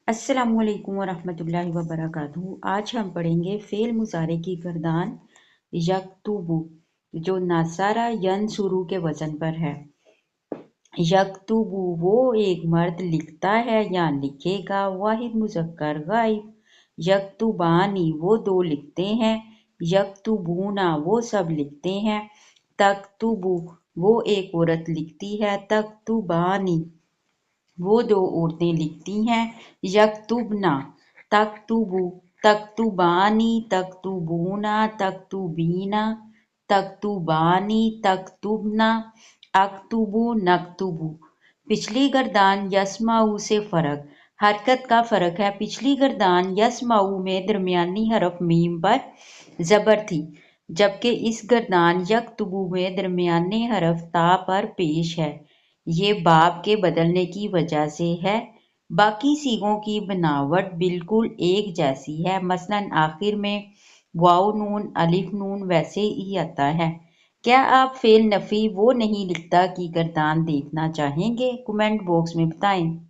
السلام علیکم ورحمۃ اللہ وبرکاتہ۔ آج ہم پڑھیں گے فعل مضارع کی گردان یکتبو، جو ناصرہ ینصرو کے وزن پر ہے۔ یکتبو وہ ایک مرد لکھتا ہے یا لکھے گا، واحد مذکر غائب۔ یکتبانی وہ دو لکھتے ہیں، یکتبونا وہ سب لکھتے ہیں۔ تکتبو وہ ایک عورت لکھتی ہے، تکتبانی وہ دو عورتیں لکھتی ہیں۔ یکتبنا تکتبو، تکتبانی، تکتبونا، تکتبینا، تکتبانی، تکتبنا، اکتبو، نکتبو۔ پچھلی گردان یسمعو سے فرق۔ حرکت کا فرق ہے۔ پچھلی گردان یسمعو میں درمیانی حرف میم پر زبر تھی، جبکہ اس گردان یکتبو میں درمیانے حرف تا پر پیش ہے۔ یہ باب کے بدلنے کی وجہ سے ہے۔ باقی صیغوں کی بناوٹ بالکل ایک جیسی ہے، مثلاً آخر میں واو نون الف نون ویسے ہی آتا ہے۔ کیا آپ فعل نفی وہ نہیں لکھتا کی گردان دیکھنا چاہیں گے؟ کمنٹ باکس میں بتائیں۔